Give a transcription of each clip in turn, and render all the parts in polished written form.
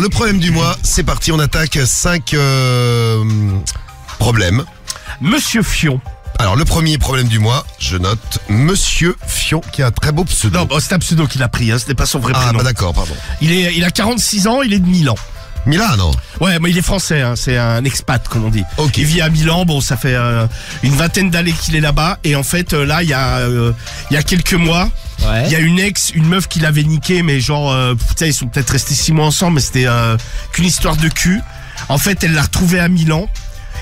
le problème du mois, c'est parti, on attaque 5 problèmes. Monsieur Fion. Alors le premier problème du mois, je note Monsieur Fion, qui a un très beau pseudo. Non, c'est un pseudo qu'il a pris, hein, c'était pas son vrai Ah prénom. bah d'accord, pardon. Il a 46 ans, il est de Milan. Milan, non? Ouais, mais il est français, hein, c'est un expat, comme on dit. Ok. Il vit à Milan, bon, ça fait une vingtaine d'années qu'il est là-bas. Et en fait, là, il y a quelques mois, il y a une meuf qui l'avait niqué, mais genre, ils sont peut-être restés 6 mois ensemble, mais c'était qu'une histoire de cul. En fait, elle l'a retrouvé à Milan.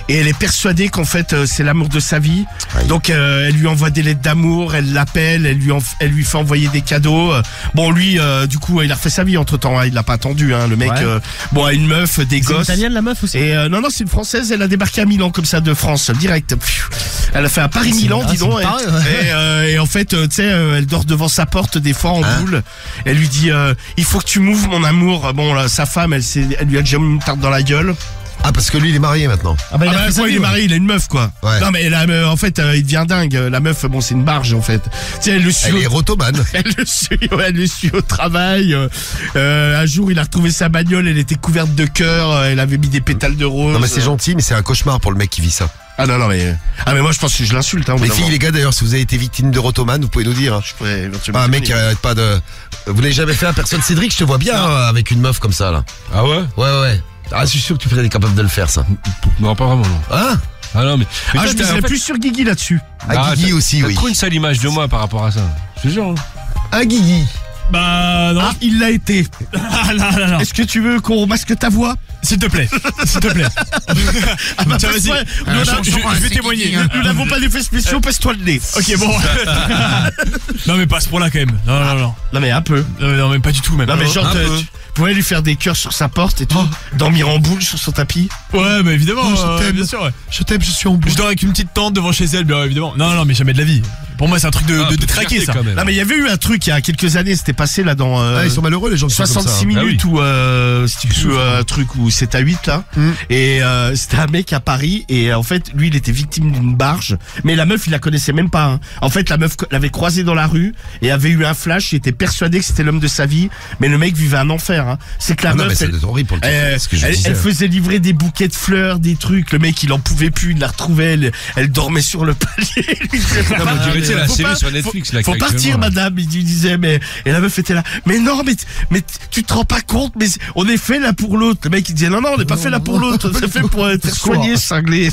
Et elle est persuadée qu'en fait c'est l'amour de sa vie. Aïe. Donc elle lui envoie des lettres d'amour, elle l'appelle, elle lui fait envoyer des cadeaux. Bon lui du coup il a refait sa vie entre temps, hein, il l'a pas attendu hein, le mec bon a une meuf, des C'est gosses. italienne la meuf aussi. Et non c'est une française, elle a débarqué à Milan comme ça de France direct. Elle a fait un Paris-Milan dis donc. Et en fait tu sais elle dort devant sa porte des fois en boule. Elle lui dit il faut que tu m'ouvres mon amour. Bon là, sa femme elle lui a déjà mis une tarte dans la gueule. Ah, parce que lui, il est marié maintenant. Ah bah, Il est marié, il a une meuf quoi. Ouais. Non mais en fait il devient dingue. La meuf bon c'est une barge en fait. Tu sais, elle le suit. Elle est rotomane. Elle le suit au travail. Un jour il a retrouvé sa bagnole, elle était couverte de cœur, elle avait mis des pétales de rose. Non mais c'est gentil, mais c'est un cauchemar pour le mec qui vit ça. Ah non mais moi je pense que je l'insulte hein. Les filles, les gars d'ailleurs, si vous avez été victime de rotomane, vous pouvez nous dire. Hein. Je pourrais éventuellement. Ah, un mec qui arrête pas de... Vous n'avez jamais fait un personne Cédric, je te vois bien avec une meuf comme ça là. Ah ouais? Ouais. Ah, je suis sûr que tu serais capable de le faire ça. Non, pas vraiment, non. Hein? Ah non, mais Ah toi, je t'as- serais en fait, plus sur Guigui là-dessus. Ah, Guigui aussi, t'as oui. trop une sale image de moi par rapport à ça. Je te jure. Hein. Ah, Guigui. Bah non. Ah il l'a été. Ah non. Est-ce que tu veux qu'on masque ta voix? S'il te plaît. S'il te plaît. Ah bah Tiens, passe-moi. vas-y. Je vais témoigner. Nous n'avons pas d'effets spéciaux, passe-toi le nez. Ok bon. Non mais pas ce pour là quand même. Non. Non mais un peu. Non mais pas du tout même. Non mais genre un peu. tu pourrais lui faire des cœurs sur sa porte et tout, dormir en boule sur son tapis. Ouais mais évidemment. Oh, je t'aime. bien sûr ouais. Je t'aime, je suis en bout. Je dors avec une petite tente devant chez elle bien évidemment. Non mais jamais de la vie. Pour moi c'est un truc de traquer ça. Quand même. Non mais il y avait eu un truc il y a quelques années, c'était passé là dans Ah, ils sont malheureux les gens qui sont comme ça. 66 minutes ou si tu veux un truc où c'est à 8 là. Et c'était un mec à Paris et en fait lui il était victime d'une barge, mais la meuf il la connaissait même pas. Hein. En fait la meuf l'avait croisé dans la rue et avait eu un flash, il était persuadé que c'était l'homme de sa vie, mais le mec vivait un enfer. Hein. C'est que la Ah non, mais meuf c'est horrible pour le truc. Ce que je disais. elle faisait livrer des bouquets de fleurs, des trucs. Le mec il en pouvait plus, il la retrouvait, elle dormait sur le palier. Non, mais tu sais, la Faut série pas- sur Netflix, là, Faut actuellement, partir, là. madame. Il lui disait, mais, et la meuf était là. Mais non, mais tu te rends pas compte, mais on est fait là pour l'autre. Le mec, il disait, non, on n'est pas fait là pour l'autre. On est fait pour être soigné, cinglé.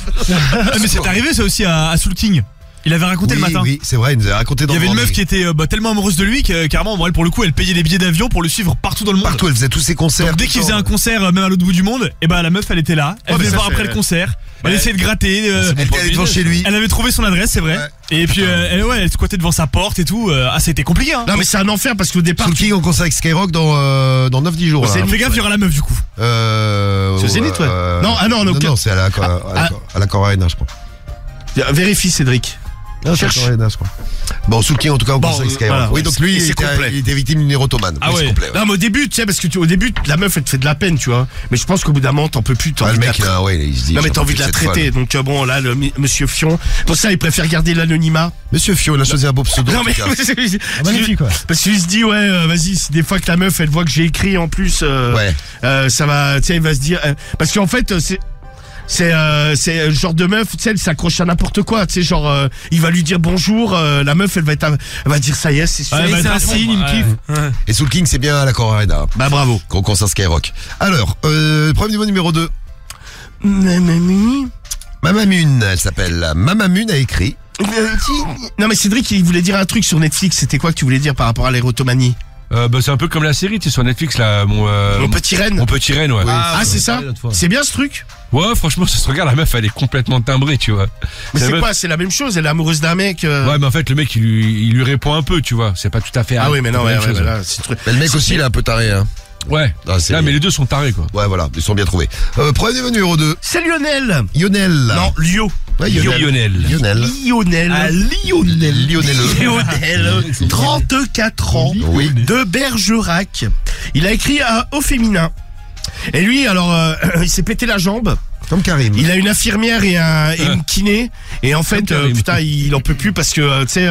Mais c'est arrivé ça aussi à Soul King. Il avait raconté le matin. Oui, c'est vrai, il nous a raconté dans Il y avait le une meuf Morning. qui était tellement amoureuse de lui que carrément, bon, elle, pour le coup, elle payait des billets d'avion pour le suivre partout dans le monde. Partout, elle faisait tous ses concerts. Donc dès qu'il faisait un concert, même à l'autre bout du monde, et bah la meuf, elle était là. Elle Oh, mais venait ça voir après fait- le concert. Elle essayait de gratter. Elle était allée devant chez lui. Elle avait trouvé son adresse, c'est vrai. Ouais. Et puis elle squattait devant sa porte et tout. Ah, ça a été compliqué. Hein. Non, mais c'est un enfer parce qu'au départ, Soul King en concert avec Skyrock dans 9-10 jours. là. Fais gaffe, il y aura la meuf du coup. C'est au Zénith, ouais. Non, non, c'est à la Corarena, je crois. vérifie, Cédric. Non, c'est à la Cherche. Corarena, je crois. Bon, Soul King en tout cas en Bon, concert avec Skyrock. voilà, Oui, ouais, donc lui, et il c'est complet. était victime d'une érotomane. Ah Oui, c'est ouais. complet, ouais. Non, mais au début, tu sais, parce que au début, la meuf, elle te fait de la peine, tu vois. Mais je pense qu'au bout d'un moment, t'en peux plus. Ah, le mec, il se dit. Non, mais j'en t'as peux envie de plus la cette folle. traiter. Donc, bon, là, monsieur Fion. Pour ça, il préfère garder l'anonymat. Monsieur Fio, il a choisi un beau pseudo. Non, en mais. tout cas. Magnifique quoi. Parce qu'il se dit, ouais, vas-y, si des fois que la meuf, elle voit que j'ai écrit en plus, ça va, tu sais, il va se dire. Parce qu'en fait, c'est le genre de meuf, tu sais, elle s'accroche à n'importe quoi, tu sais, genre, il va lui dire bonjour, la meuf, elle va dire ça y est, c'est sûr. Ouais, c'est un signe, il me kiffe. Et Soul King, c'est bien à la Corarena. Bah, bravo. Gros concert Skyrock. Alors, premier numéro 2. Mamamune. Mamamune, elle s'appelle. Mamamune a écrit. Non, mais Cédric, il voulait dire un truc sur Netflix, c'était quoi que tu voulais dire par rapport à l'érotomanie? Bah, c'est un peu comme la série, tu sais, sur Netflix, là. Mon petit renne. Mon petit renne, ouais. Ah, c'est ça? C'est bien ce truc? Ouais, franchement, ça se regarde, la meuf, elle est complètement timbrée, tu vois. Mais La c'est meuf- quoi? C'est la même chose, elle est amoureuse d'un mec. Ouais, mais en fait, le mec, il lui répond un peu, tu vois. C'est pas tout à fait. Ah oui, mais non, la même ouais, chose. là, c'est truc. Mais le mec aussi, il est un peu taré, hein. Ouais. Ah, c'est- Là, mais les deux sont tarés, quoi. Ouais, voilà, ils sont bien trouvés. Premier numéro 2. C'est Lionel. Lionel. Non, Lio. Ouais, Lionel. Lionel. Lionel. Ah, Lionel. Lionel, 34 ans, Oui. de Bergerac. Il a écrit au féminin. Et lui, alors, il s'est pété la jambe. Comme Karim. Il a une infirmière et une kiné. Et en fait, Karim. putain, il en peut plus parce que, tu sais,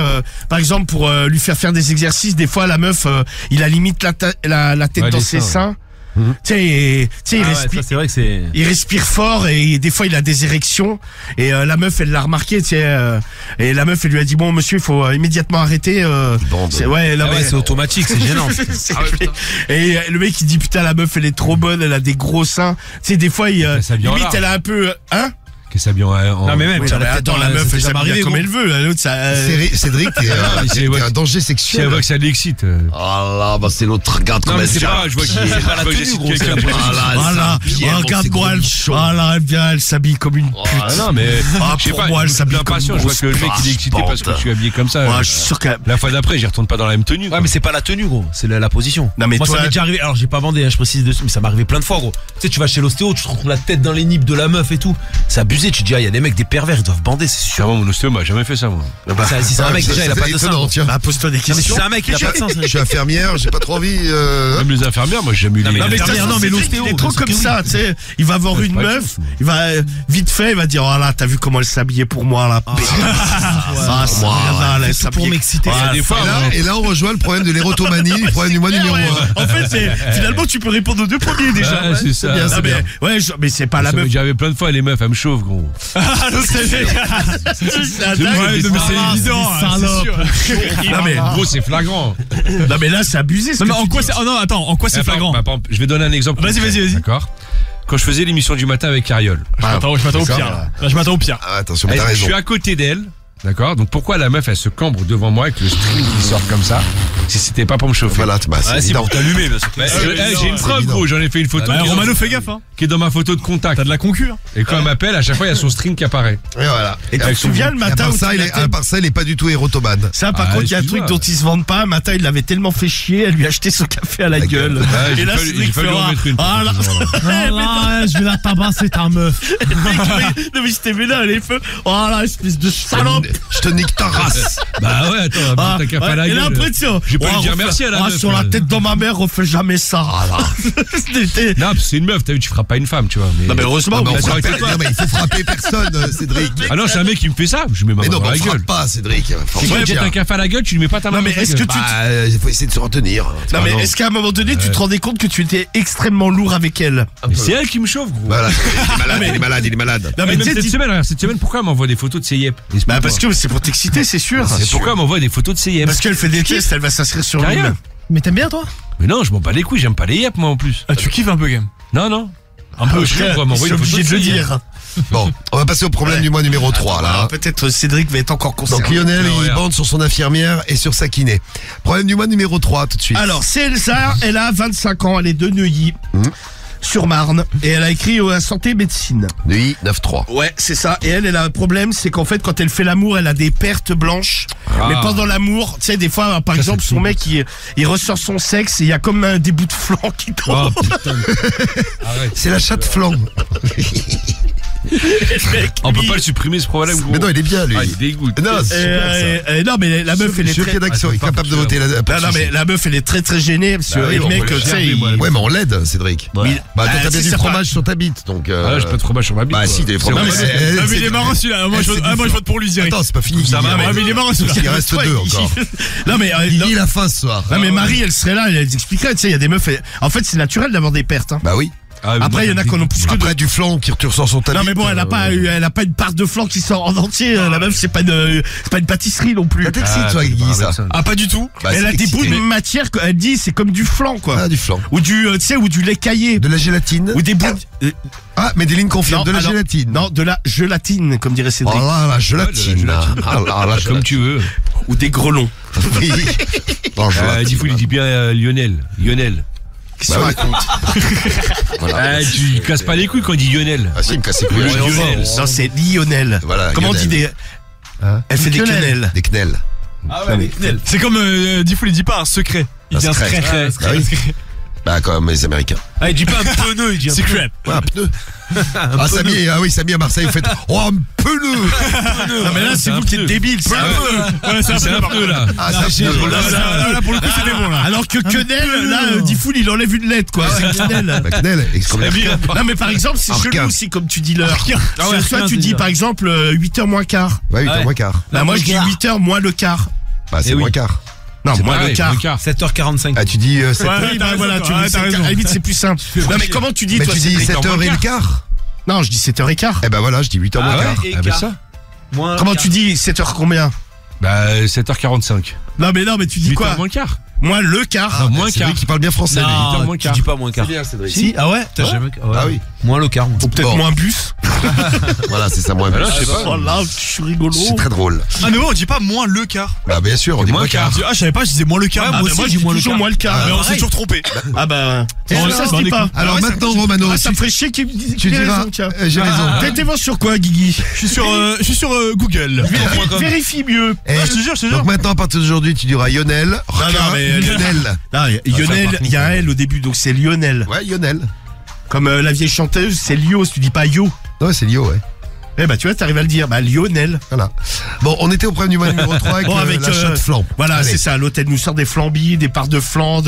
par exemple, pour lui faire des exercices, des fois, la meuf, il a limite la tête Ouais, dans les ses seins, seins. Tu sais, il Ah ouais, respire. ça, c'est vrai que c'est. Il respire fort et des fois il a des érections et la meuf elle l'a remarqué, tu sais, et la meuf elle lui a dit bon monsieur il faut immédiatement arrêter. Bande. Ouais, non, Ah ouais, mais- c'est automatique, c'est gênant. Et le mec il dit putain la meuf elle est trop bonne, elle a des gros seins. Tu sais des fois il Ça vient en limite larmes. elle a un peu Qu'elle s'habille en. Non, mais même, Oui, t'as non, mais la tête attends, dans la meuf elle c'est jamais s'habille arrivé, comme gros. elle veut, l'autre ça. Cédric, t'es mais c'est- t'es un danger Si elle sexuel. voit que ça l'excite. Ah là, bah c'est l'autre. Regarde Non, comment mais elle c'est se pas, je vois qu'il c'est pas la je vois que tenue, j'excite gros, c'est quelqu'un la pour- position. Voilà, regarde-moi elle. Voilà, elle vient, elle s'habille comme une pute. Ah non, mais Ah, je sais pour pas, moi, elle j'ai s'habille l'impression, comme je vois une que le mec grosse il est excité parce que je suis habillé comme ça. Ouais, je suis sûr que. La fois d'après, j'y retourne pas dans la même tenue. Ouais, quoi. mais c'est pas la tenue, gros. C'est la position. Non, mais moi, toi- ça m'est déjà arrivé. Alors, j'ai pas bandé, hein, je précise dessus, mais ça m'est arrivé plein de fois, gros. Tu sais, tu vas chez l'ostéo, tu te retrouves la tête dans les nippes de la meuf et tout. C'est abusé. Tu te dis, il y a des mecs, des pervers, ils doivent bander, c'est sûr. Sûrement, mon ostéo m'a jamais fait ça, moi. Si c'est un mec, déjà, il a pas de sein. étonnant, gros. tiens. Bah, pose-toi des Non, mais si questions. c'est un mec, il a pas de sein. Je suis infirmière, j'ai pas trop envie. Même les infirmières, moi, j'ai jamais eu Non, les. mais Non mais, l'infirmière, ça, non, mais c'est l'ostéo, il est trop bien sûr comme que ça, tu sais. Il va avoir une pas de meuf, chance, il va vite fait, il va dire oh là, t'as vu comment elle s'habillait pour moi là. Ah, ça moi, regarde, elle c'est tout pour s'habillait. m'exciter. Voilà, des fois, Et là, on rejoint le problème de l'érotomanie, le problème du mois numéro Ouais, 1. en fait, finalement, tu peux répondre aux deux premiers déjà. Ouais, c'est ça. bien, Ah, c'est bien. ouais, mais c'est pas la meuf. J'avais plein de fois les meufs, elles me chauffent, gros. C'est un C'est dingue. vrai, non, mais c'est évident, hein, c'est sûr. Non mais, Gros, c'est flagrant. non mais là, c'est abusé. ce Non, mais que en tu quoi dis. c'est. Oh non, attends, en quoi c'est Par flagrant exemple, par exemple, je vais donner un exemple. Vas-y, concret, vas-y, vas-y. D'accord. Quand je faisais l'émission du matin avec Cariole, Je m'attends au c'est pire. ça, Là. Là, je m'attends au pire. Ah, attention, mais t'as je raison. suis à côté d'elle. D'accord. Donc pourquoi la meuf elle se cambre devant moi avec le string qui sort comme ça si c'était pas pour me chauffer? Voilà, bah, c'est Ouais, si évident. pour t'allumer, bien sûr. Bah, c'est j'ai une preuve, évident. gros. J'en ai fait une photo Ouais, qui, est Romano, dans, fais gaffe, hein. qui est dans ma photo de contact. T'as de la concu, hein. Et quand elle m'appelle, à chaque fois il y a son string qui apparaît. Et voilà. Et tu te Avec son- souviens le Et à matin part où ça, tu l'as à part ça, il est pas du tout érotomane. Ça, par Ah, contre, il y a un excuse-moi. truc dont ils se vendent pas. Un matin, il l'avait tellement fait chier, elle lui a acheté son café à la gueule. Ouais, j'ai Et là, fallu- Cédric j'ai fallu en fera, mettre une. ah là, je vais la tabasser ta meuf. non mais je t'ai vu là, les feux. Oh là, espèce de salope. Je te nique ta race. Bah ouais, attends, Ah, t'as qu'à faire ouais, la et là gueule. après, tiens, J'ai pas oh, lui dire refais- merci à la ah, meuf, sur la là. tête de ma mère, refais jamais ça. C'était- Non, parce que c'est une meuf, t'as vu, tu frappes pas une femme, tu vois. Mais... Non mais heureusement, Non, mais on mais frappe- ça aurait été quoi non, mais il faut frapper personne, Cédric. Ah non, c'est un mec qui me fait ça, je lui mets ma Mais main non, dans mais la on gueule. frappe pas, Cédric. Si Franchement, tu me jettes tiens. un café à la gueule, tu lui mets pas ta main Non, dans mais la est-ce gueule. que tu- Bah, il faut essayer de se retenir. non mais Pardon. est-ce qu'à un moment donné, tu te rendais compte que tu étais extrêmement lourd avec elle? Mais c'est elle qui me chauffe, gros. Voilà, il est malade, il est malade. Non Mais mais même tu sais, cette semaine, pourquoi elle m'envoie des photos de ses yep? bah parce que c'est pour t'exciter, c'est sûr. Et pourquoi elle m'envoie des photos de ses yep? Parce qu'elle fait des tests, elle va s'inscrire sur Carrière. lui-même. Mais t'aimes bien, toi? Mais non, je m'en bats les couilles, j'aime pas les yep, moi, en plus. Ah, tu kiffes un peu, quand même. Non, non. Un peu, je Frère, pourrais je m'envoyer suis des photos obligé de le ses yep. dire. Bon, on va passer au problème du mois numéro 3, là. Alors, hein. peut-être Cédric va être encore concerné. Donc Lionel, Alors, il regarde. bande sur son infirmière et sur sa kiné. Problème du mois numéro 3, tout de suite. Alors, c'est Elsa, elle a 25 ans, elle est de Neuilly, Mhm. sur Marne, et elle a écrit à Santé Médecine. Nuit 9-3. Ouais, c'est ça. Et elle a un problème, c'est qu'en fait, quand elle fait l'amour, elle a des pertes blanches. Ah. Mais pendant l'amour, tu sais, des fois, par Ça, exemple, c'est son fou. mec, il ressort son sexe et il y a comme des bouts de flanc qui Oh tombent. putain. Arrête. C'est la chatte flanc. On peut pas le supprimer ce problème, gros. Mais non, il est bien, lui. Ah, il dégoûte. Non, c'est super, ça. Non, mais la meuf, elle est Monsieur très... Rédaction est pas capable de pour voter la. Non, non, mais la meuf, elle est très très gênée parce que Bah oui, le on mec, peut le tu sais, gerber, il... moi. Ouais, mais on l'aide, Cédric. Oui. Bah, toi, Bah, t'as bien si du ça fromage sur ta bite, donc. Ah là, j'ai pas de fromage sur ma bite. Bah, quoi. si, des C'est fromages. vrai. Ah, mais il est marrant, celui-là. Moi, je vote pour lui, direct. Attends, c'est pas fini. Ça Guigui, va, hein. Ah, mais il est marrant, celui-là. Il reste Ouais, deux il- encore. Non, mais... Guigui, la fin ce soir. Non mais Marie elle serait là, elle expliquerait, tu sais, il y a des meufs, en fait c'est naturel d'avoir des pertes. Hein. Bah oui. Ah, mais Après il y en a moi, qu'on en plus que Après du flanc qui ressort son tapis. Non mais bon, elle a pas une part de flanc qui sort en entier, la meuf c'est pas une pâtisserie non plus. Ça t'excite, Ah, toi, c'est Guigui, pas ça. avec ça. Ah, pas du tout. Bah, Elle c'est a des bouts excité. de matière, elle dit c'est comme du flan quoi. Ah, du flanc. Ou du tu sais ou du lait caillé. De la gélatine. Ou des bouts Ah, mais des lignes confirment. non, De la alors, gélatine. Non, de la gelatine comme dirait Oh Cédric. là, la gélatine. Ouais, de la gélatine. Ah là, la Comme tu veux. Ou des grelons. Oui. Bon, Dis il dit bien Lionel. Lionel. Qu'est-ce que tu racontes? Voilà. Ah, tu casses pas les couilles quand il dit Lionel. Ah si, il me casse les couilles. Lionel. Non, c'est Lionel. Voilà, Comment on Lionel. dit des Hein Elle fait des quenelles. Des knels. Ah ouais, mais c'est comme Diffoul, il dit pas un secret. Il Un dit un secret. secret. Ah oui. Bah, comme les Américains. Ah, il dit pas un pneu, il dit un pneu. Secret. Ouais, un pneu. Ah, Samy, ah oui, Samy à Marseille, vous faites. Oh, un pneu. Non mais là c'est vous qui êtes débiles. C'est un peu. Ouais, C'est un peu là. Ah, ça, c'est Là, Pour le coup, c'était bon, là. Alors que quenelle, là, Diffoul il enlève une lettre quoi. C'est quenelle. Bah, knel, et comme bien. Non mais par exemple c'est Arcade. chelou aussi comme tu dis l'heure. Ah ouais, Soit Arcade, tu c'est dis dur. par exemple 8h moins quart. Ouais, 8h Ouais. moins quart. Bah moi je dis 8h moins le quart. Bah, c'est Eh oui. moins quart. Non, C'est moins pareil, le quart. 7h45. Ah, tu dis 7 Ouais, heures. Oui, t'as bah raison, voilà, toi. tu Ouais, dis t'as 7 raison. heures. À la limite, c'est plus simple. Non, mais comment tu dis, Mais toi, tu dis Cédric 7h et le quart. Non, je dis 7h15. Eh ben voilà, je dis 8h moins Ah le quart. ouais. Ah, ben ça. Moins Comment quart. tu dis 7h combien? Bah, 7h45. Non, mais tu dis 8h quoi? moins le quart. Moins le quart. Non, moins C'est quart. lui qui parle bien français. lui. 8h moins Non, le tu quart. dis pas moins quart. bien, Cédric. Si, ah ouais, t'as jamais. Ouais. Ah oui. Moins le quart. moi. Ou peut-être Bon. moins bus. Voilà, c'est ça, moins Voilà, bien. je sais pas. Oh là, je suis rigolo. C'est très drôle. Ah non, on dit pas moins le quart. Bah, bien sûr, on dit moins moins quart. Ah, je savais pas, je disais moins le quart. Ouais, Ah, moi bah, aussi, moi, je je dis dis moins le toujours quart. moins le quart. Mais on s'est pareil. toujours trompé. Ah bah, ça se on dit est pas. Alors maintenant, Romano, Ah, ça me ferait chier qu'il me dise tu qu'il a diras, raison, tiens. j'ai raison. T'es voir sur quoi, Guigui? Je suis sur Google. Vérifie mieux. Eh, je te jure, je te jure. Donc maintenant, à partir d'aujourd'hui, tu diras Lionel, Requin, mais- Lionel. Non, Lionel, il y a un L au début, donc c'est Lionel. Ouais, Lionel. Comme la vieille chanteuse, c'est Lio, tu dis pas Yo. Ouais, c'est Lio, ouais. Eh bah tu vois, t'arrives à le dire. Bah Lionel. Voilà. Bon, on était au problème du mois numéro 3 avec, Bon, avec, l'achat de flan. Voilà, Allez. c'est ça. L'hôtel nous sort des flambis, des parts de flan,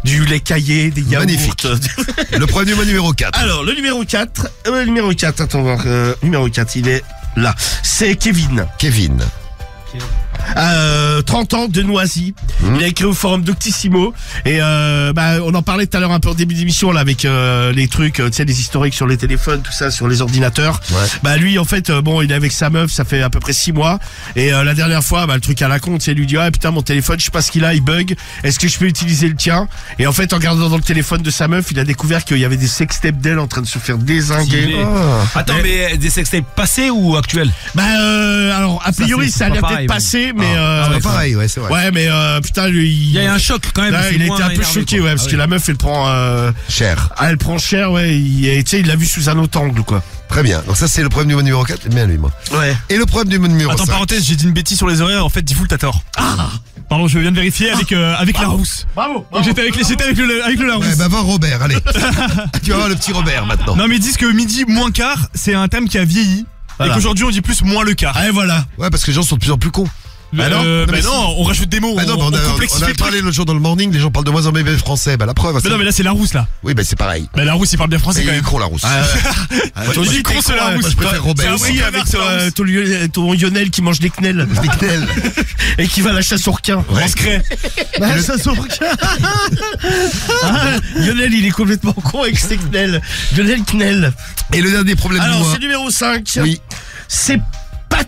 du lait caillé, des yaourts. Magnifique. Le problème du mois numéro 4. Alors, le numéro 4, attends, on va voir, numéro 4, il est là. C'est Kevin. Kevin. 30 ans de Noisy. Il a écrit au forum Doctissimo et on en parlait tout à l'heure un peu en début d'émission là avec les trucs, tu sais, les historiques sur les téléphones, tout ça, sur les ordinateurs. Ouais. Bah lui en fait, il est avec sa meuf, ça fait à peu près 6 mois et la dernière fois, le truc à la con, tu sais, lui dit ah putain mon téléphone, je sais pas ce qu'il a, il bug. Est-ce que je peux utiliser le tien? Et en fait, en regardant dans le téléphone de sa meuf, il a découvert qu'il y avait des sextapes d'elle en train de se faire dézinguer. Ah. Attends, mais des sextapes passés ou actuels? Alors a priori c'est ça a pas l'air pareil, d'être passé, mais C'est pas pareil, ouais, c'est vrai. ouais, mais putain, lui, Il y a un choc quand même. là, c'est il moins était un peu énervé, choqué, quoi. ouais, parce Ah que la meuf, elle prend, Cher. elle prend cher, ouais. Tu sais, il l'a vu sous un autre angle, quoi. Très bien. Donc ça, c'est le problème du mois numéro 4. J'aime bien lui, moi. Ouais. Et le problème du mois numéro Attends, 5. parenthèse, j'ai dit une bêtise sur les horaires. En fait, Diffoul, t'as tort. Pardon, je viens de vérifier avec Larousse. Bravo. Donc j'étais avec le Larousse. Ouais, bah va Robert, allez. Tu vas voir le petit Robert maintenant. Non, mais ils disent que midi moins quart, c'est un terme qui a vieilli. Voilà. Et qu'aujourd'hui, on dit plus moins le quart. Allez, voilà. Ouais, parce que les gens sont de plus en plus cons. Bah non, bah mais non, on rajoute des mots, Bah non, on on complexifie a le truc. parlé l'autre jour dans le morning, les gens parlent de moins en moins bien français. Bah la preuve. Mais non, mais là, c'est Larousse, là. Oui, bah c'est pareil. Bah, Larousse, il parle bien français C'est quand même. con la rousse. Toi aussi, aussi, con, ce Larousse. Moi, je préfère Robert. Toi aussi, Ouais, avec Larousse. ton Lionel qui mange des knels. Des knels. Et qui va à la chasse au requin. Ouais. On se crée. La chasse au requin. Lionel, il est complètement con avec ses knels. Lionel Knell. Et le dernier problème du Alors, mois. c'est numéro 5. Oui. C'est Pat.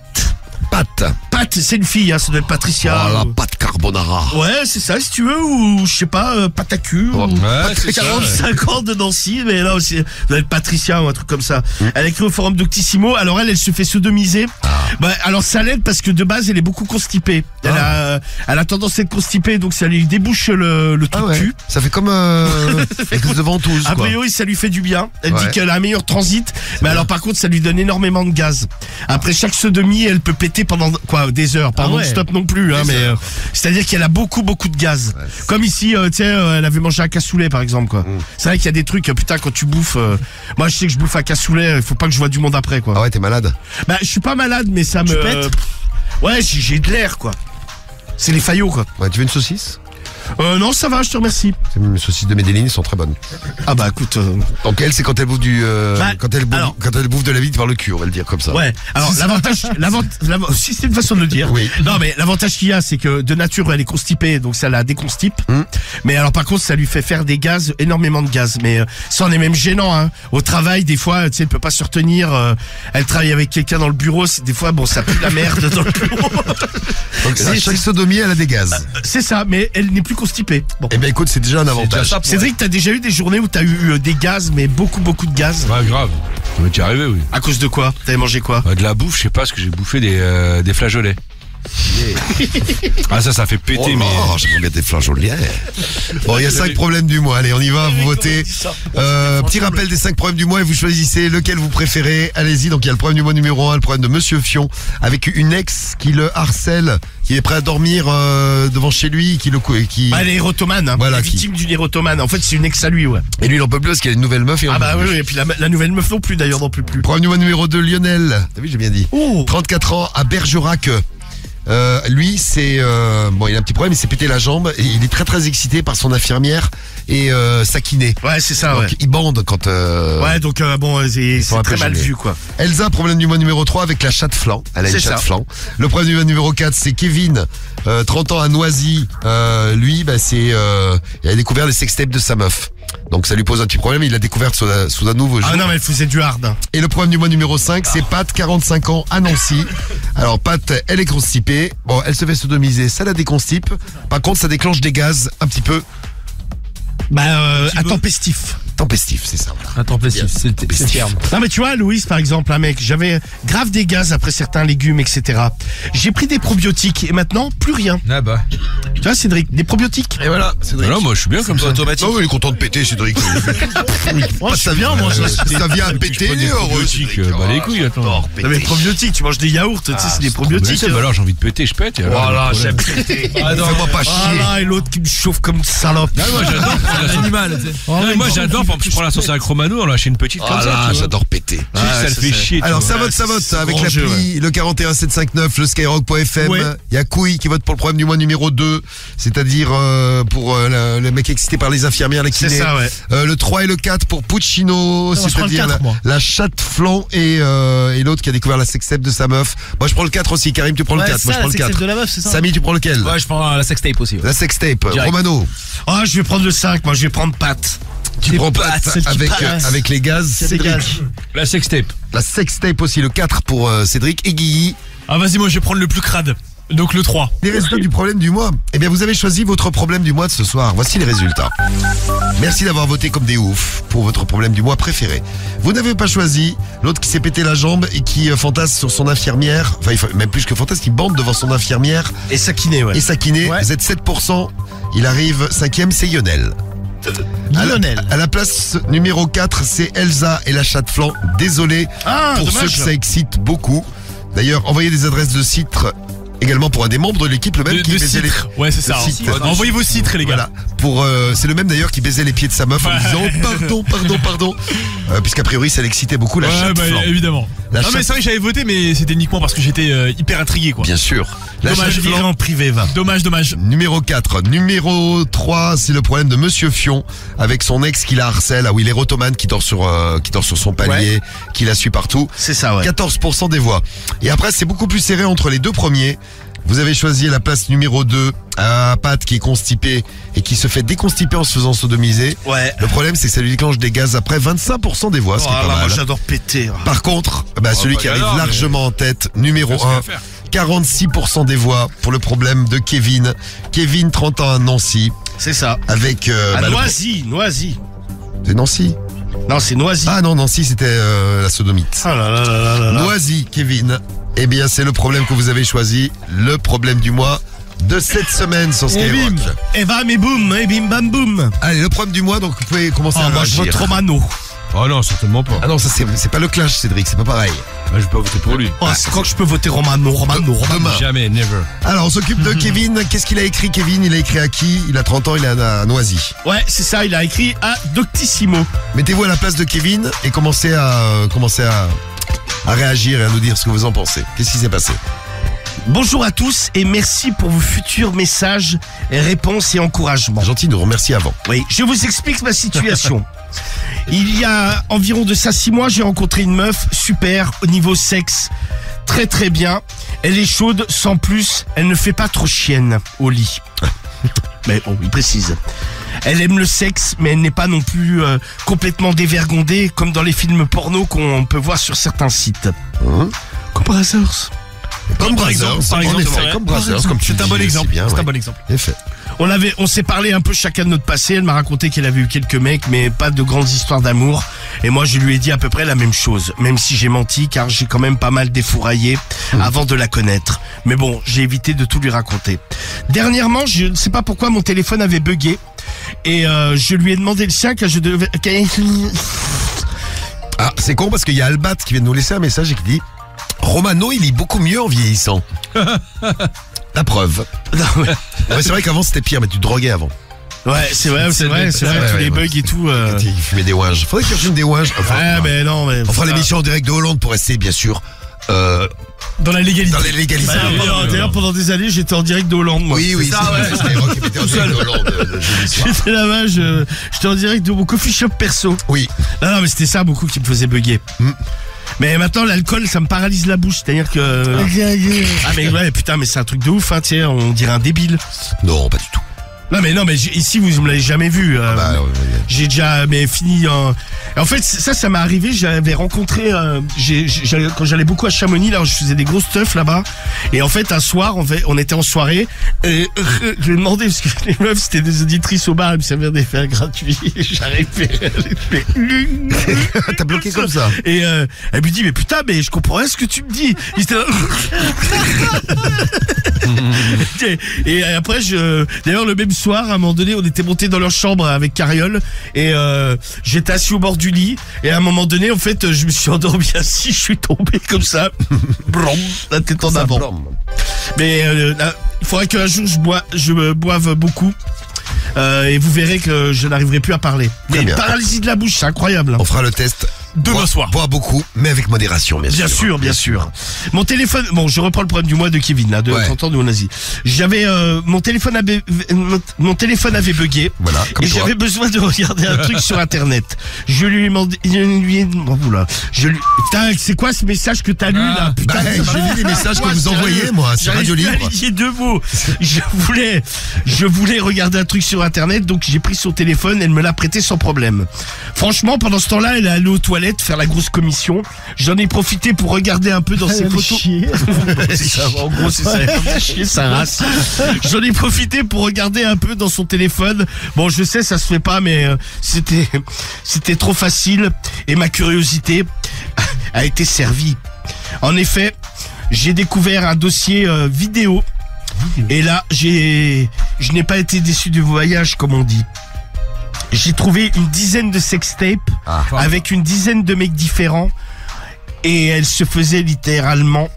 Pâte. Pat, c'est une fille, hein, ça doit être Patricia. Oh la ou- pâte carbonara. Ouais, c'est ça, si tu veux, ou je sais pas, pâte à cul, Oh, ou Ouais, c'est ça. 45 ans de Nancy, mais là aussi, ça doit être Patricia ou un truc comme ça. Elle écrit au forum Doctissimo, alors elle se fait sodomiser. Bah, alors ça l'aide parce que de base, elle est beaucoup constipée. Elle a tendance à être constipée, donc ça lui débouche le Ah trou de ouais. cul. Ça fait comme avec de ventouse, A quoi. priori, ça lui fait du bien. Elle Ouais. dit qu'elle a un meilleur transit, mais alors par contre, ça lui donne énormément de gaz. Après chaque sodomie, elle peut péter pendant quoi, des heures, pas Ah ouais. non-stop non plus, hein, Des mais heures. c'est-à-dire qu'elle a beaucoup de gaz. Comme ici, tu sais, elle avait mangé un cassoulet par exemple, quoi. C'est vrai qu'il y a des trucs, putain, quand tu bouffes. Moi, je sais que je bouffe un cassoulet, il faut pas que je vois du monde après, quoi. Ah ouais, t'es malade. Bah, je suis pas malade, mais ça me. pètes Ouais, j'ai de l'air, quoi. C'est les faillots, quoi. Ouais, tu veux une saucisse? Non, ça va, je te remercie. Les saucisses de Medellin, elles sont très bonnes. Ah bah écoute. Donc elle, c'est quand elle bouffe Bah, quand elle bouffe de la vie par le cul, on va le dire comme ça. Ouais. Alors l'avantage, si c'est une façon de le dire. Oui. Non mais l'avantage qu'il y a, c'est que de nature elle est constipée, donc ça la déconstipe. Mais alors par contre, ça lui fait faire des gaz, énormément de gaz. Mais ça en est même gênant. Hein. Au travail, des fois, tu sais, elle peut pas se retenir. Elle travaille avec quelqu'un dans le bureau. Des fois, bon, ça pue la merde dans le bureau. Donc à chaque sodomie, elle a des gaz. C'est ça, mais elle n'est plus constipée. Bon. Eh ben écoute, c'est déjà un avantage. déjà ça. Cédric, t'as déjà eu des journées où t'as eu des gaz, mais beaucoup de gaz. Ouais, grave. Ça m'est déjà arrivé, oui. À cause de quoi? T'avais mangé quoi? De la bouffe, je sais pas, parce que j'ai bouffé des flageolets. Ah, ça fait péter, Oh mais. non, j'aimerais bien des flageolières. Bon, il y a 5 problèmes du mois. Allez, on y va, vous votez. Petit rappel des 5 problèmes du mois et vous choisissez lequel vous préférez. Allez-y, donc il y a le problème du mois numéro 1, le problème de Monsieur Fion, avec une ex qui le harcèle, qui est prêt à dormir devant chez lui, qui Bah, elle est érotomane, hein. Voilà, Elle est victime d'une érotomane. En fait, c'est une ex à lui, ouais. et lui il en peut plus parce qu'il a une nouvelle meuf et Ah bah oui, et puis la nouvelle meuf non plus, d'ailleurs, n'en peut plus. Problème du mois numéro 2, Lionel. T'as vu, j'ai bien dit. Oh. 34 ans à Bergerac. Lui, c'est bon, il a un petit problème, il s'est pété la jambe et il est très très excité par son infirmière et sa kiné. Ouais, c'est ça, Donc ouais. il bande quand Ouais, donc bon, c'est sont un peu très mal gênés. vu, quoi. Elsa, problème du mois numéro 3 avec la chatte flanc. Elle a une C'est chatte ça. flanc. Le problème du mois numéro 4, c'est Kevin, 30 ans à Noisy. Lui, bah, il a découvert les sextapes de sa meuf. Donc ça lui pose un petit problème, il l'a découvert sous un nouveau jour. Ah non, mais elle faisait du hard. Hein. Et le problème du mois numéro 5, c'est Pat, 45 ans, à Nancy. Alors Pat, elle est constipée. Bon, elle se fait sodomiser, ça la déconstipe. Par contre, ça déclenche des gaz un petit peu Intempestif. tempestifs, c'est ça. Voilà. Intempestif, c'est le terme. Non mais tu vois, Louise, par exemple, un mec, j'avais grave des gaz après certains légumes, etc. J'ai pris des probiotiques et maintenant, plus rien. Ah bah. Tu vois, Cédric, des probiotiques. Et voilà, Cédric. Non, moi je suis bien comme ça. Automatique. Oh, il est content de péter, Cédric. Ça vient, moi, ça vient à péter, Des heureux. probiotiques, Cédric. bah les couilles, attends. Non mais probiotiques, tu manges des yaourts, tu sais, c'est des Mais probiotiques. ça, bah alors j'ai envie de péter, je pète. et alors, Voilà, le problème. j'aime péter. Ah non. Fais-moi pas Ah chier. là, et l'autre qui me chauffe comme une salope. Ah, moi j'adore. Un animal, tu sais. Non, mais moi j'adore, par exemple, je prends l'ascenseur avec Romano, on lâche une petite comme Ah ça. là, tu vois. j'adore péter. Tu sais, ça le fait chier. tu Alors vois. ça vote avec grand jeu, l'appli, le 41759, le skyrock.fm. Ouais. Il y a Couille qui vote pour le problème du mois numéro 2, c'est-à-dire pour le mec excité par les infirmières, les kinés. C'est ça, ouais. Le 3 et le 4 pour Puccino, je prends le c'est-à-dire 4, moi. la chatte flanc et l'autre qui a découvert la sextape de sa meuf. Moi je prends le 4 aussi, Karim tu prends le 4, moi je prends le 4. de la meuf, c'est ça. Samy tu prends lequel? Ouais, je prends la sextape aussi. Ouais. La sextape. Direct. Romano, Ah, je vais prendre le 5, moi, je vais prendre Pat. tu Des prends pattes, pas c'est le avec, petit pattes. avec les gaz, C'est des Cédric. gaz. La sextape. La sextape aussi, le 4 pour Cédric et Guigui. Ah vas-y, moi je vais prendre le plus crade. Donc le 3. Les résultats du problème du mois. Eh bien, vous avez choisi votre problème du mois de ce soir. Voici les résultats. Merci d'avoir voté comme des oufs pour votre problème du mois préféré. Vous n'avez pas choisi l'autre qui s'est pété la jambe et qui fantasme sur son infirmière. Enfin, même plus que fantasme, qui bande devant son infirmière Et ça kiné, ouais. et sa kiné. Ouais. Vous êtes 7%. Il arrive 5e, c'est Lionel. Lionel. À la place numéro 4, c'est Elsa et la chatte flanc. Désolé Ah, pour dommage. ceux que ça excite beaucoup. D'ailleurs, envoyez des adresses de citres également pour un des membres de l'équipe, le même qui De baisait les... citre. Ouais, c'est ça. De citre. Envoyez vos citres, les gars. Voilà. C'est le même d'ailleurs qui baisait les pieds de sa meuf en lui disant pardon. Puisqu'a priori ça l'excitait beaucoup la Ouais, chatte bah flanc. évidemment. La Non mais chatte- c'est vrai que j'avais voté, mais c'était uniquement parce que j'étais hyper intrigué, quoi. Bien sûr. La Dommage, chatte Je dirais flanc. en privé, va. Dommage. Numéro 4. Numéro 3, c'est le problème de Monsieur Fion avec son ex qui la harcèle. Ah oui, l'érotomane qui dort sur son palier, qui la suit partout. C'est ça, ouais. 14% des voix. Et après, c'est beaucoup plus serré entre les deux premiers. Vous avez choisi la place numéro 2 à Pat qui est constipé et qui se fait déconstiper en se faisant sodomiser. Ouais. Le problème, c'est que ça lui déclenche des gaz après 25% des voix, ce qui est Oh pas là, mal. moi j'adore péter. Par contre, celui bah, qui arrive j'adore, mais- largement en tête, numéro Qu'est-ce qu'il 1, va faire 46% des voix pour le problème de Kevin. Kevin, 30 ans à Nancy, C'est ça. avec... À le- Noisy. C'est Nancy. Non, c'est Noisy. Ah non, Nancy, c'était la sodomite. Ah là là là là là là. Noisy, Kevin. Eh bien, c'est le problème que vous avez choisi, le problème du mois de cette semaine sur Skyrock. Et bam et boum, et bim bam boum. Allez, le problème du mois, donc vous pouvez commencer Ah, à moi je réagir. vote Romano. Oh non, certainement pas. Ah non, ça c'est pas le clash, Cédric, c'est pas pareil. Je vais pas voter pour lui. Oh, c'est quand que je peux voter Romano. Demain. Jamais, never. Alors, on s'occupe de Kevin. Qu'est-ce qu'il a écrit, Kevin? Il a écrit à qui? Il a 30 ans, il est à Noisy. Ouais, c'est ça, il a écrit à Doctissimo. Mettez-vous à la place de Kevin et commencez à réagir et à nous dire ce que vous en pensez. Qu'est-ce qui s'est passé? Bonjour à tous et merci pour vos futurs messages, réponses et encouragements. Gentil, nous remercie avant. Oui, je vous explique ma situation. Il y a environ de ça 6 mois, j'ai rencontré une meuf super au niveau sexe. Très très bien. Elle est chaude, sans plus, elle ne fait pas trop chienne au lit. Mais bon, il précise. Elle aime le sexe, mais elle n'est pas non plus complètement dévergondée comme dans les films porno qu'on peut voir sur certains sites. Hein? Comme Brothers. Comme Par Brothers, exemple, en effet, ouais. comme Brothers, comme tu C'est un dis bon si exemple. bien, C'est ouais. un bon exemple. Effet. On s'est parlé un peu chacun de notre passé. Elle m'a raconté qu'elle avait eu quelques mecs, mais pas de grandes histoires d'amour. Et moi, je lui ai dit à peu près la même chose, même si j'ai menti, car j'ai quand même pas mal défouraillé avant de la connaître. Mais bon, j'ai évité de tout lui raconter. Dernièrement, je ne sais pas pourquoi mon téléphone avait bugué, et je lui ai demandé le sien, car je devais... Ah, c'est con parce qu'il y a Albat qui vient de nous laisser un message et qui dit Romano, il lit beaucoup mieux en vieillissant. La preuve. Non, ouais. Ouais, c'est vrai qu'avant c'était pire, mais tu te droguais avant. Ouais, c'est vrai, Ouais, tous ouais, les ouais. bugs et tout. Il fumait des ouinges. Faudrait qu'il fume des ouinges. Enfin, Ouais, mais non, mais... on fera l'émission en direct de Hollande pour rester, bien sûr, Dans la légalité. Dans les légalités. D'ailleurs, pendant des années, j'étais en direct de Hollande, moi. Oui, c'est vrai. Skyrock était en direct de Hollande le jeudi soir. J'étais là-bas, j'étais en direct de mon coffee shop perso. Oui. Non, mais c'était ça beaucoup qui me faisait bugger. Mais maintenant, l'alcool, ça me paralyse la bouche. C'est-à-dire que... Ah, mais ouais, putain, mais c'est un truc de ouf, hein, tu sais, on dirait un débile. Non, pas du tout. Non, mais ici, vous me l'avez jamais vu. J'ai déjà fini en fait, ça m'est arrivé. J'avais rencontré quand j'allais beaucoup à Chamonix, là, je faisais des grosses teufs là-bas. Et en fait, un soir, on était en soirée. Et je lui ai demandé, parce que les meufs, c'était des auditrices au bar, elles me servaient des verres gratuits. J'arrivais. T'as bloqué comme ça. Et elle me dit, mais putain, mais je comprends rien ce que tu me dis. Il était là. Et après, d'ailleurs, le même soir, à un moment donné, on était monté dans leur chambre avec Carriole et j'étais assis au bord du lit et à un moment donné, en fait, je me suis endormi assis, je suis tombé comme ça, blom, la tête en avant. Mais il faudrait qu'un jour je boive beaucoup. Et vous verrez que je n'arriverai plus à parler. Très Mais bien. paralysie de la bouche, c'est incroyable. On fera le test. Demain soir. Bois beaucoup, mais avec modération, bien sûr. Bien sûr. Mon téléphone, bon, je reprends le problème du mois de Kevin, là, de Ouais. 30 ans de Onazi. J'avais, mon téléphone avait bugué. Voilà, comme Et toi. j'avais besoin de regarder un truc sur Internet. Je lui ai demandé, putain, c'est quoi ce message que t'as lu, là? Putain, Bah, j'ai lu les messages que vous envoyez, moi, c'est J'arrive Radio plus à Libre. lier deux mots. Je voulais regarder un truc sur Internet, donc j'ai pris son téléphone, elle me l'a prêté sans problème. Franchement, pendant ce temps-là, elle est allée aux toilettes faire la grosse commission. J'en ai profité pour regarder un peu dans ses photos. C'est ça, en gros, c'est ça. Elle fait chier sa race. J'en ai profité pour regarder un peu dans son téléphone. Bon, je sais, ça se fait pas, mais c'était trop facile et ma curiosité a été servie. En effet, j'ai découvert un dossier vidéo. Et là, je n'ai pas été déçu du voyage, comme on dit. J'ai trouvé une dizaine de sextapes avec une dizaine de mecs différents et elle se faisait littéralement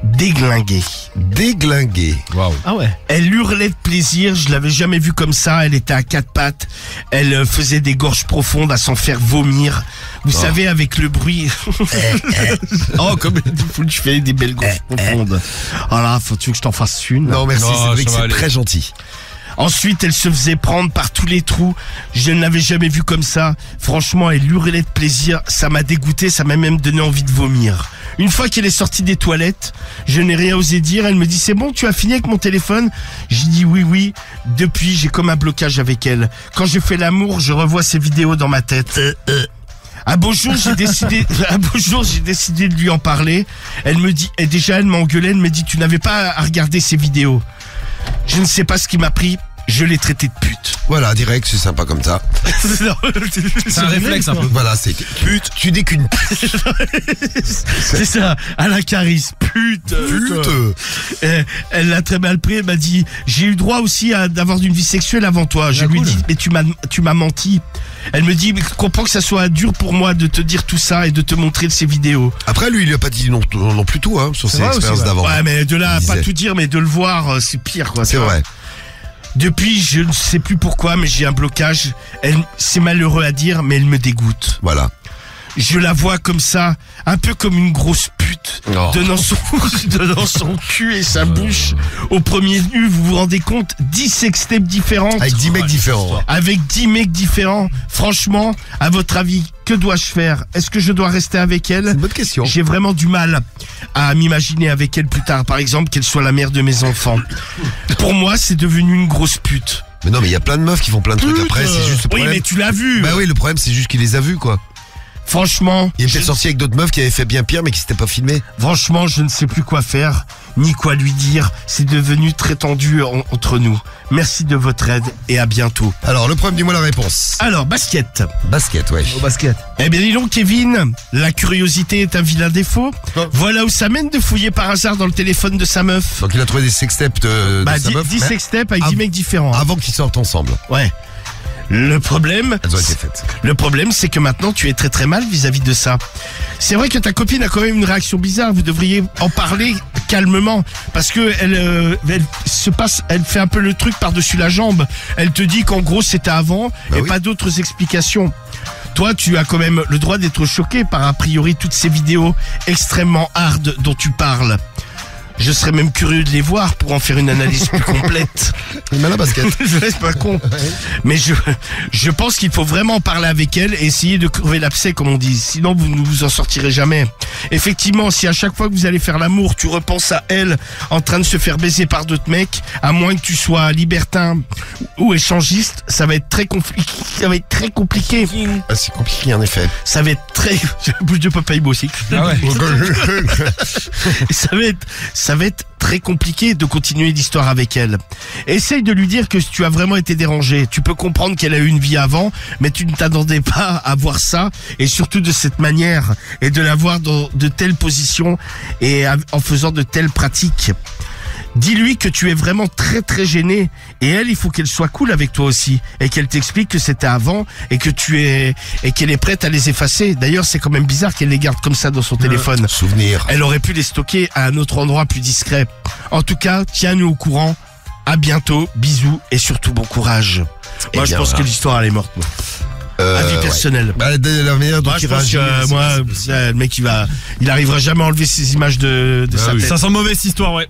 déglinguer. Déglingué. Waouh. Ah ouais. Elle hurlait de plaisir, je l'avais jamais vue comme ça, elle était à quatre pattes, elle faisait des gorges profondes à s'en faire vomir. Vous savez, avec le bruit. Oh, comme tu fais des belles gorges profondes. Oh là, faut-tu que je t'en fasse une? Non, merci, Non, Cédric, ça va c'est aller. très gentil. Ensuite, elle se faisait prendre par tous les trous. Je ne l'avais jamais vue comme ça. Franchement, elle hurlait de plaisir. Ça m'a dégoûté, ça m'a même donné envie de vomir. Une fois qu'elle est sortie des toilettes, je n'ai rien osé dire. Elle me dit, c'est bon, tu as fini avec mon téléphone? J'ai dit oui. Depuis, j'ai comme un blocage avec elle. Quand je fais l'amour, je revois ces vidéos dans ma tête. Un beau jour, j'ai décidé de lui en parler. Elle me dit, et déjà, elle m'a engueulé, elle me dit, tu n'avais pas à regarder ces vidéos. Je ne sais pas ce qui m'a pris, je l'ai traité de pute. Voilà, direct, c'est sympa comme ça. C'est un réflexe un peu. Voilà, c'est pute, tu n'es qu'une C'est ça, à la Caris, pute. Elle l'a très mal pris, elle m'a dit, j'ai eu droit aussi d'avoir une vie sexuelle avant toi. Je lui ai dit, mais tu m'as menti. Elle me dit, mais je comprends que ça soit dur pour moi de te dire tout ça et de te montrer ces vidéos. Après, lui, il lui a pas dit non plus tout, hein, sur ses vrai expériences aussi, d'avant. Ouais, mais de là à Il pas disait. tout dire, mais de le voir, c'est pire, quoi. C'est vrai. Depuis, je ne sais plus pourquoi, mais j'ai un blocage. C'est malheureux à dire, mais elle me dégoûte. Voilà. Je la vois comme ça, un peu comme une grosse pute, Oh. donnant son cul et sa bouche. Au premier vue, vous vous rendez compte, 10 sextapes différentes. Avec 10 mecs différents. Avec 10 mecs différents. Franchement, à votre avis, que dois-je faire? Est-ce que je dois rester avec elle? C'est une bonne question. J'ai vraiment du mal à m'imaginer avec elle plus tard. Par exemple, qu'elle soit la mère de mes enfants. Pour moi, c'est devenu une grosse pute. Mais non, mais il y a plein de meufs qui font plein de trucs après, c'est juste le Oui, problème. mais tu l'as vu. Bah oui, le problème, c'est juste qu'il les a vus, quoi. Franchement, Il est peut-être sorti avec d'autres meufs qui avaient fait bien pire, mais qui s'étaient pas filmés. franchement, je ne sais plus quoi faire, ni quoi lui dire. C'est devenu très tendu entre nous. Merci de votre aide et à bientôt. Alors, le problème, dis-moi la réponse. Alors, basket. Basket, ouais. Au basket. Eh bien, dis donc, Kevin, la curiosité est un vilain défaut. Voilà où ça mène de fouiller par hasard dans le téléphone de sa meuf. Donc, il a trouvé des sextapes de sa meuf. 10 mais sextapes avec Av- 10 mecs différents. Avant qu'ils sortent ensemble. Ouais. Le problème, Elles ont été faites. c'est que maintenant tu es très très mal vis-à-vis de ça. C'est vrai que ta copine a quand même une réaction bizarre. Vous devriez en parler calmement parce que elle fait un peu le truc par-dessus la jambe. Elle te dit qu'en gros c'était avant Bah et oui. pas d'autres explications. toi, tu as quand même le droit d'être choqué par a priori toutes ces vidéos extrêmement hard dont tu parles. Je serais même curieux de les voir pour en faire une analyse plus complète. Il est mal à basket. Je laisse pas con. Mais je pense qu'il faut vraiment parler avec elle et essayer de crever l'abcès, comme on dit. Sinon, vous ne vous en sortirez jamais. Effectivement, si à chaque fois que vous allez faire l'amour, tu repenses à elle en train de se faire baiser par d'autres mecs, à moins que tu sois libertin ou échangiste, ça va être très compliqué. Ça va être très compliqué. Ah, c'est compliqué en effet. Ça va être très... J'ai la bouche de papa Ibo aussi. Ah ouais. Ça va être très compliqué de continuer l'histoire avec elle. Essaye de lui dire que tu as vraiment été dérangé. Tu peux comprendre qu'elle a eu une vie avant, mais tu ne t'attendais pas à voir ça, et surtout de cette manière, et de la voir dans de telles positions, et en faisant de telles pratiques. Dis-lui que tu es vraiment très très gêné, et elle, il faut qu'elle soit cool avec toi aussi, et qu'elle t'explique que c'était avant, et qu'elle est prête à les effacer. D'ailleurs, c'est quand même bizarre qu'elle les garde comme ça dans son téléphone. Souvenir. Elle aurait pu les stocker à un autre endroit plus discret. En tout cas, tiens-nous au courant. À bientôt, bisous, et surtout bon courage. Eh Moi, je bien, pense que l'histoire, elle est morte. Moi. Avis personnel. Bah, la manière dont Moi, je il pense réagit, que, le mec, il arrivera jamais à enlever ces images de sa tête. Ça sent mauvais cette histoire, ouais.